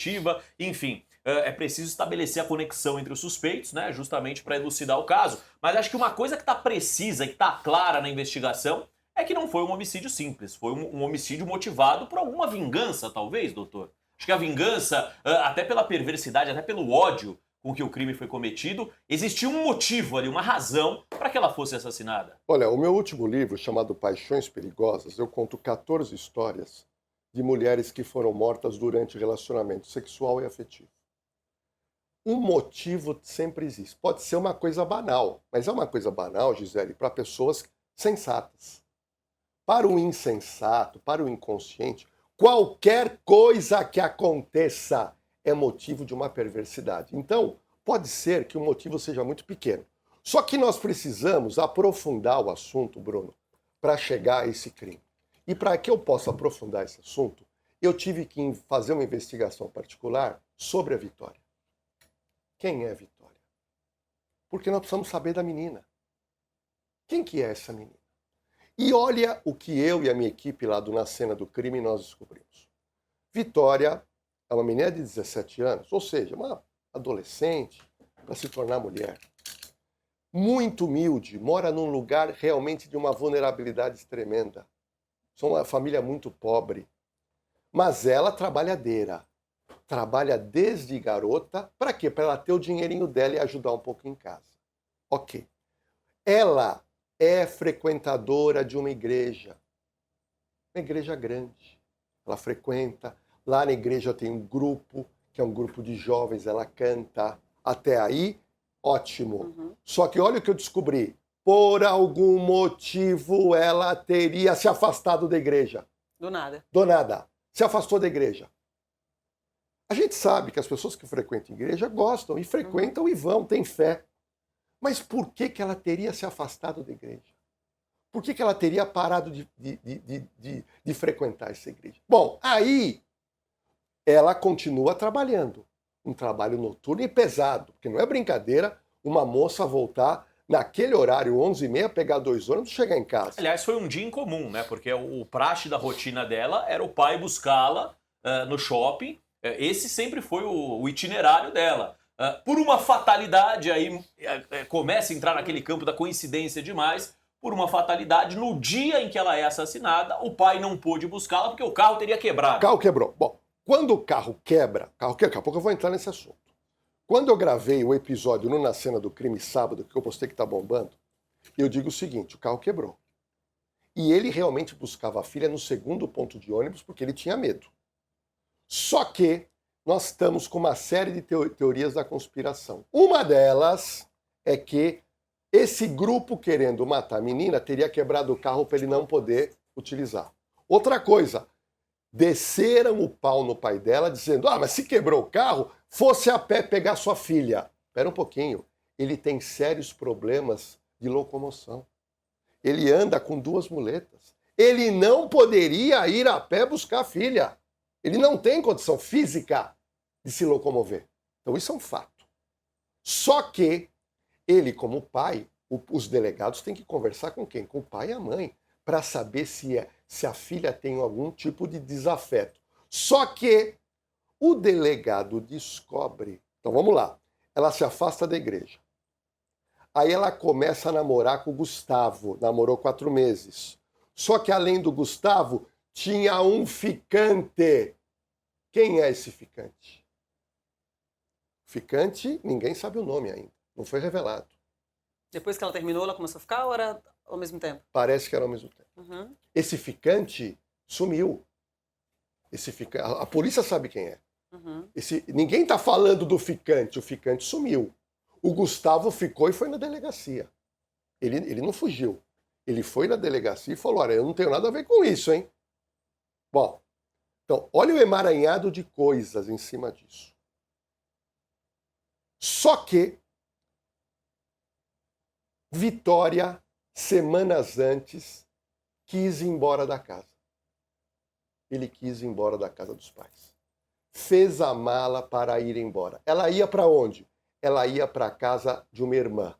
efetiva, enfim. É preciso estabelecer a conexão entre os suspeitos, né, justamente para elucidar o caso. Mas acho que uma coisa que está precisa, que está clara na investigação, é que não foi um homicídio simples. Foi um homicídio motivado por alguma vingança, talvez, doutor. Acho que a vingança, até pela perversidade, até pelo ódio com que o crime foi cometido, existia um motivo ali, uma razão para que ela fosse assassinada. Olha, o meu último livro, chamado Paixões Perigosas, eu conto 14 histórias de mulheres que foram mortas durante relacionamento sexual e afetivo. Um motivo sempre existe. Pode ser uma coisa banal, mas é uma coisa banal, Gisele, para pessoas sensatas. Para o insensato, para o inconsciente, qualquer coisa que aconteça é motivo de uma perversidade. Então, pode ser que o motivo seja muito pequeno. Só que nós precisamos aprofundar o assunto, Bruno, para chegar a esse crime. E para que eu possa aprofundar esse assunto, eu tive que fazer uma investigação particular sobre a Vitória. Quem é Vitória? Porque nós precisamos saber da menina. Quem que é essa menina? E olha o que eu e a minha equipe lá Na Cena do Crime nós descobrimos. Vitória é uma menina de 17 anos, ou seja, uma adolescente para se tornar mulher. Muito humilde, mora num lugar realmente de uma vulnerabilidade tremenda. São uma família muito pobre. Mas ela trabalhadeira. Trabalha desde garota. Para quê? Para ela ter o dinheirinho dela e ajudar um pouco em casa. Ok. Ela é frequentadora de uma igreja grande. Ela frequenta. Lá na igreja tem um grupo, que é um grupo de jovens, ela canta. Até aí, ótimo. Uhum. Só que olha o que eu descobri. Por algum motivo ela teria se afastado da igreja. Do nada. Do nada. Se afastou da igreja. A gente sabe que as pessoas que frequentam a igreja gostam e frequentam e vão, têm fé. Mas por que ela teria se afastado da igreja? Por que ela teria parado de frequentar essa igreja? Bom, aí ela continua trabalhando. Um trabalho noturno e pesado, porque não é brincadeira uma moça voltar naquele horário, 11h30, pegar 2 ônibus e chegar em casa. Aliás, foi um dia incomum, né? Porque o praxe da rotina dela era o pai buscá-la no shopping. Esse sempre foi o itinerário dela. Por uma fatalidade, aí começa a entrar naquele campo da coincidência demais. Por uma fatalidade, no dia em que ela é assassinada, o pai não pôde buscá-la porque o carro teria quebrado. O carro quebrou. Bom, quando o carro quebra, daqui a pouco eu vou entrar nesse assunto. Quando eu gravei o episódio Na Cena do Crime sábado, que eu postei que tá bombando, eu digo o seguinte, o carro quebrou. E ele realmente buscava a filha no segundo ponto de ônibus porque ele tinha medo. Só que nós estamos com uma série de teorias da conspiração. Uma delas é que esse grupo querendo matar a menina teria quebrado o carro para ele não poder utilizar. Outra coisa, desceram o pau no pai dela dizendo, mas se quebrou o carro, fosse a pé pegar sua filha. Espera um pouquinho, ele tem sérios problemas de locomoção. Ele anda com 2 muletas. Ele não poderia ir a pé buscar a filha. Ele não tem condição física de se locomover. Então isso é um fato. Só que ele, como pai, os delegados têm que conversar com quem? Com o pai e a mãe, para saber se a filha tem algum tipo de desafeto. Só que o delegado descobre... Então vamos lá. Ela se afasta da igreja. Aí ela começa a namorar com o Gustavo. Namorou 4 meses. Só que além do Gustavo, tinha um ficante. Quem é esse ficante? Ficante, ninguém sabe o nome ainda. Não foi revelado. Depois que ela terminou, ela começou a ficar ou era ao mesmo tempo? Parece que era ao mesmo tempo. Uhum. Esse ficante sumiu. A polícia sabe quem é. Uhum. Ninguém está falando do ficante. O ficante sumiu. O Gustavo ficou e foi na delegacia. Ele não fugiu. Ele foi na delegacia e falou, olha, eu não tenho nada a ver com isso, hein? Bom, então, olha o emaranhado de coisas em cima disso. Só que Vitória, semanas antes, quis ir embora da casa. Ele quis ir embora da casa dos pais. Fez a mala para ir embora. Ela ia para onde? Ela ia para a casa de uma irmã.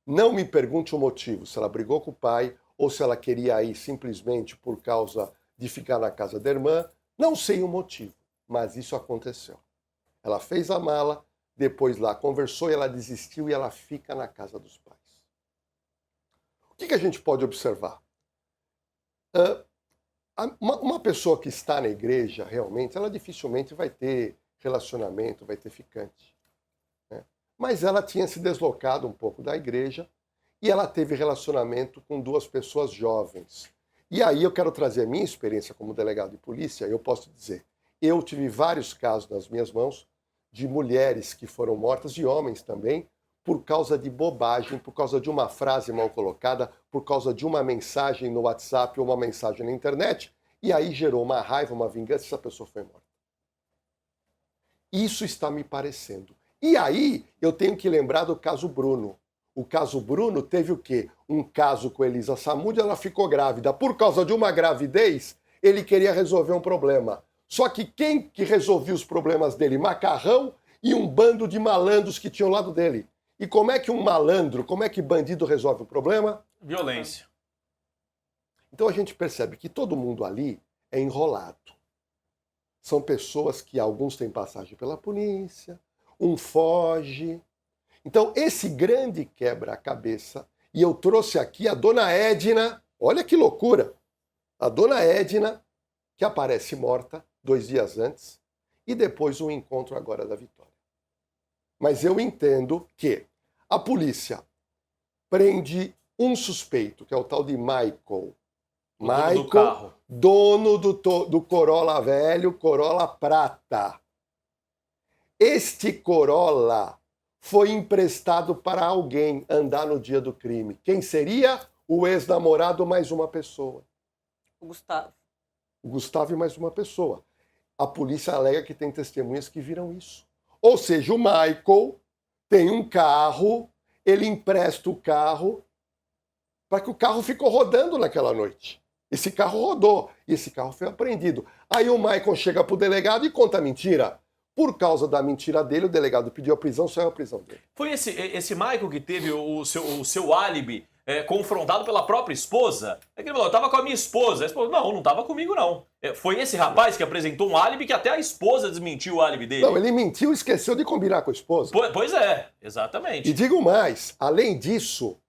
Não me pergunte o motivo, se ela brigou com o pai ou se ela queria ir simplesmente por causa de ficar na casa da irmã. Não sei o motivo. Mas isso aconteceu. Ela fez a mala, depois lá conversou e ela desistiu e ela fica na casa dos pais. O que a gente pode observar? Uma pessoa que está na igreja, realmente, ela dificilmente vai ter relacionamento, vai ter ficante. Né? Mas ela tinha se deslocado um pouco da igreja e ela teve relacionamento com duas pessoas jovens. E aí eu quero trazer a minha experiência como delegado de polícia, eu posso dizer, eu tive vários casos nas minhas mãos de mulheres que foram mortas, e homens também, por causa de bobagem, por causa de uma frase mal colocada, por causa de uma mensagem no WhatsApp ou uma mensagem na internet, e aí gerou uma raiva, uma vingança, e essa pessoa foi morta. Isso está me parecendo. E aí eu tenho que lembrar do caso Bruno. O caso Bruno teve o quê? Um caso com Elisa Samúdio, ela ficou grávida. Por causa de uma gravidez, ele queria resolver um problema. Só que quem que resolvia os problemas dele? Macarrão e um bando de malandros que tinham ao lado dele. E como é que um malandro, como é que bandido resolve o problema? Violência. Então a gente percebe que todo mundo ali é enrolado. São pessoas que alguns têm passagem pela polícia, um foge. Então esse grande quebra-cabeça, e eu trouxe aqui a dona Edna, olha que loucura, a dona Edna, que aparece morta 2 dias antes, e depois o encontro agora da Vitória. Mas eu entendo que a polícia prende um suspeito, que é o tal de Michael. Dono do carro. Dono do Corolla velho, Corolla prata. Este Corolla foi emprestado para alguém andar no dia do crime. Quem seria? O ex-namorado mais uma pessoa. O Gustavo. O Gustavo e mais uma pessoa. A polícia alega que tem testemunhas que viram isso. Ou seja, o Michael tem um carro, ele empresta o carro para que o carro ficou rodando naquela noite. Esse carro rodou e esse carro foi apreendido. Aí o Michael chega para o delegado e conta a mentira. Por causa da mentira dele, o delegado pediu a prisão, saiu a prisão dele. Foi esse Michael que teve o seu álibi confrontado pela própria esposa? É que ele falou, eu tava com a minha esposa. A esposa, não tava comigo não. Foi esse rapaz que apresentou um álibi que até a esposa desmentiu o álibi dele. Não, ele mentiu e esqueceu de combinar com a esposa. Pois é, exatamente. E digo mais, além disso,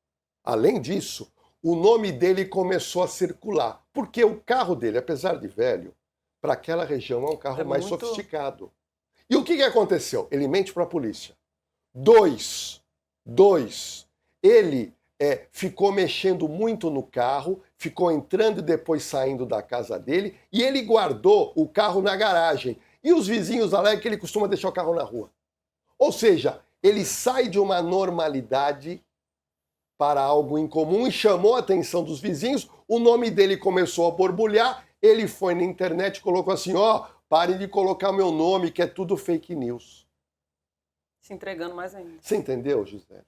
o nome dele começou a circular. Porque o carro dele, apesar de velho, para aquela região é um carro mais sofisticado. E o que aconteceu? Ele mente para a polícia. Dois, ele ficou mexendo muito no carro, ficou entrando e depois saindo da casa dele, e ele guardou o carro na garagem. E os vizinhos alegam que ele costuma deixar o carro na rua. Ou seja, ele sai de uma normalidade para algo incomum e chamou a atenção dos vizinhos, o nome dele começou a borbulhar, ele foi na internet e colocou assim, parem de colocar meu nome, que é tudo fake news. Se entregando mais ainda. Você entendeu, Gisele?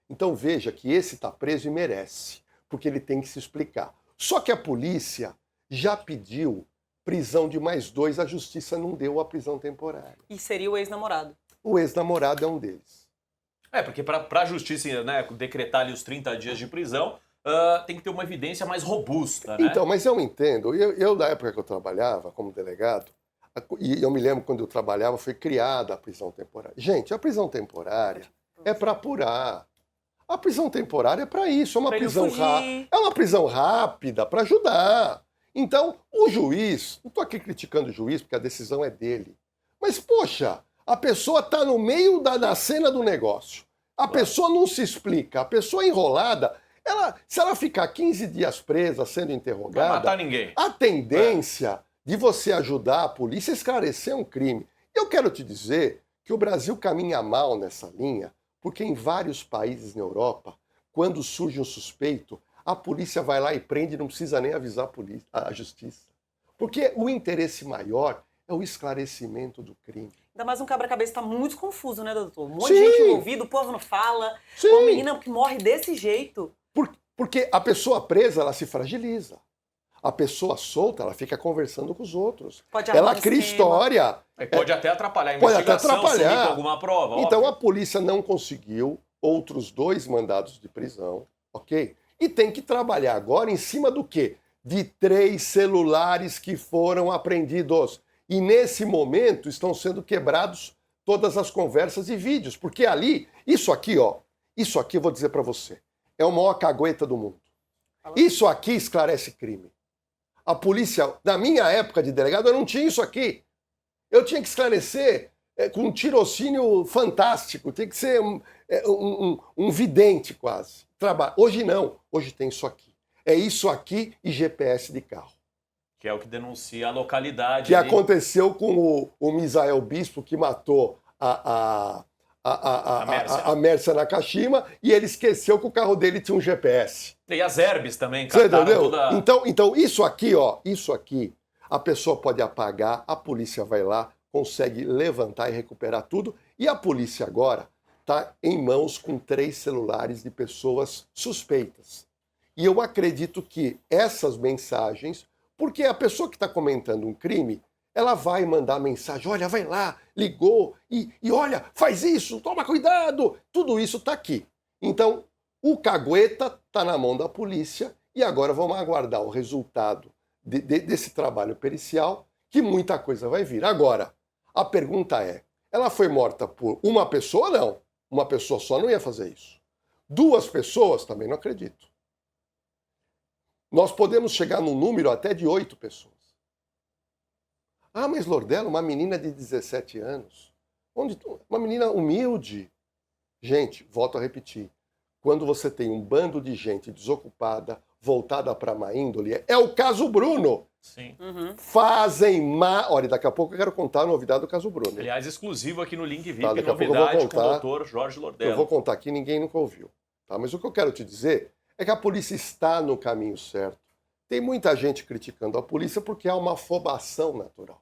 Então veja que esse está preso e merece, porque ele tem que se explicar. Só que a polícia já pediu prisão de mais 2, a justiça não deu a prisão temporária. E seria o ex-namorado. O ex-namorado é um deles. Porque para a justiça, né, decretar ali os 30 dias de prisão, tem que ter uma evidência mais robusta, né? Então, mas eu entendo. Eu, na época que eu trabalhava como delegado, e eu me lembro quando eu trabalhava, foi criada a prisão temporária. Gente, a prisão temporária é para apurar. A prisão temporária é para isso, é uma prisão rápida para ajudar. Então, o juiz, não estou aqui criticando o juiz, porque a decisão é dele. Mas, poxa, a pessoa está no meio da cena do negócio. A pessoa não se explica, a pessoa enrolada, se ela ficar 15 dias presa sendo interrogada, não vai matar ninguém. A tendência de você ajudar a polícia a esclarecer um crime. Eu quero te dizer que o Brasil caminha mal nessa linha, porque em vários países na Europa, quando surge um suspeito, a polícia vai lá e prende e não precisa nem avisar a justiça. Porque o interesse maior é o esclarecimento do crime. Ainda mais um quebra-cabeça está muito confuso, né, doutor? Um monte de gente envolvida, o povo não fala. Sim. Uma menina que morre desse jeito. Porque a pessoa presa, ela se fragiliza. A pessoa solta, ela fica conversando com os outros. Ela cria história. Pode até atrapalhar a investigação, sumir com alguma prova. Então a polícia não conseguiu outros 2 mandados de prisão, ok? E tem que trabalhar agora em cima do quê? De 3 celulares que foram apreendidos. E nesse momento estão sendo quebrados todas as conversas e vídeos, porque ali, isso aqui eu vou dizer para você, é a maior cagueta do mundo. Isso aqui esclarece crime. A polícia, na minha época de delegado, eu não tinha isso aqui. Eu tinha que esclarecer com um tirocínio fantástico, tinha que ser um vidente quase. Hoje não, hoje tem isso aqui. É isso aqui e GPS de carro. Que é o que denuncia a localidade. Que ali. aconteceu com o Misael Bispo, que matou a Mércia Nakashima, e ele esqueceu que o carro dele tinha um GPS. E as herbes também, Você entendeu? toda... Então isso aqui, a pessoa pode apagar, a polícia vai lá, consegue levantar e recuperar tudo, e a polícia agora está em mãos com 3 celulares de pessoas suspeitas. E eu acredito que essas mensagens, porque a pessoa que está comentando um crime, ela vai mandar mensagem, olha, vai lá, ligou, e olha, faz isso, toma cuidado, tudo isso está aqui. Então, o cagueta está na mão da polícia e agora vamos aguardar o resultado desse trabalho pericial, que muita coisa vai vir. Agora, a pergunta é, ela foi morta por uma pessoa? Não. Uma pessoa só não ia fazer isso. 2 pessoas? Também não acredito. Nós podemos chegar num número até de 8 pessoas. Ah, mas Lordelo, uma menina de 17 anos. Uma menina humilde. Gente, volto a repetir. Quando você tem um bando de gente desocupada, voltada para má índole, é o caso Bruno. Sim. Olha, daqui a pouco eu quero contar a novidade do caso Bruno. Aliás, exclusivo aqui no Link VIP, Tá, daqui a pouco eu novidade vou contar, com o doutor Jorge Lordelo. Eu vou contar aqui, ninguém nunca ouviu. Tá? Mas o que eu quero te dizer é que a polícia está no caminho certo. Tem muita gente criticando a polícia porque há uma afobação natural.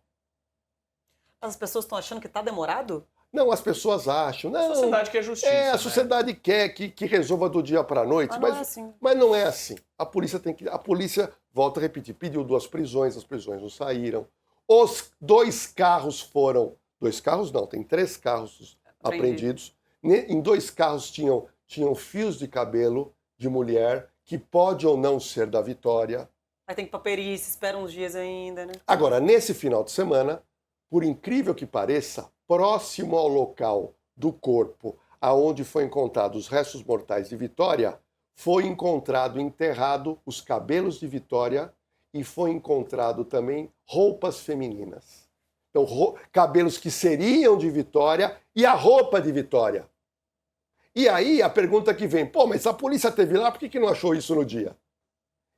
As pessoas estão achando que está demorado? Não, as pessoas acham. Não, A sociedade quer justiça. a sociedade quer que resolva do dia para a noite, Mas não é assim. mas não é assim. A polícia, volta a repetir, pediu 2 prisões, as prisões não saíram. Os 2 carros foram... 2 carros não, tem 3 carros apreendidos. Em 2 carros tinham fios de cabelo de mulher, que pode ou não ser da Vitória. Aí tem que ir pra perícia, espera uns dias ainda, né? Agora, nesse final de semana, por incrível que pareça, próximo ao local do corpo aonde foi encontrado os restos mortais de Vitória, foi encontrado enterrado os cabelos de Vitória e foi encontrado também roupas femininas. Então, cabelos que seriam de Vitória e a roupa de Vitória. E aí a pergunta que vem, mas a polícia esteve lá, por que não achou isso no dia?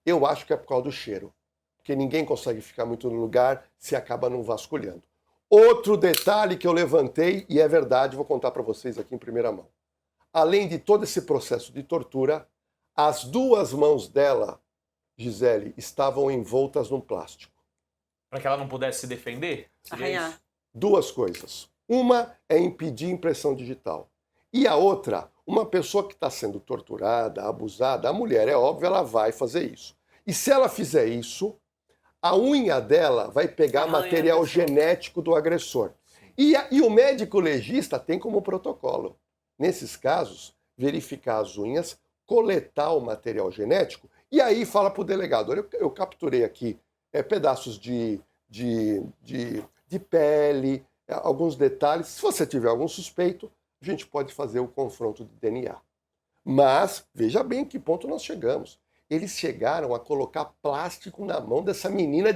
Eu acho que é por causa do cheiro. Porque ninguém consegue ficar muito no lugar se acaba não vasculhando. Outro detalhe que eu levantei, e é verdade, vou contar para vocês aqui em primeira mão. Além de todo esse processo de tortura, as 2 mãos dela, Gisele, estavam envoltas num plástico. Para que ela não pudesse se defender? Arranhar. 2 coisas. Uma é impedir impressão digital. E a outra, uma pessoa que está sendo torturada, abusada, a mulher, é óbvio, ela vai fazer isso. E se ela fizer isso, a unha dela vai pegar material genético do agressor. E o médico legista tem como protocolo, nesses casos, verificar as unhas, coletar o material genético e aí fala para o delegado, olha, eu capturei aqui pedaços de pele, alguns detalhes. Se você tiver algum suspeito, a gente pode fazer o confronto de DNA. Mas, veja bem que ponto nós chegamos. Eles chegaram a colocar plástico na mão dessa menina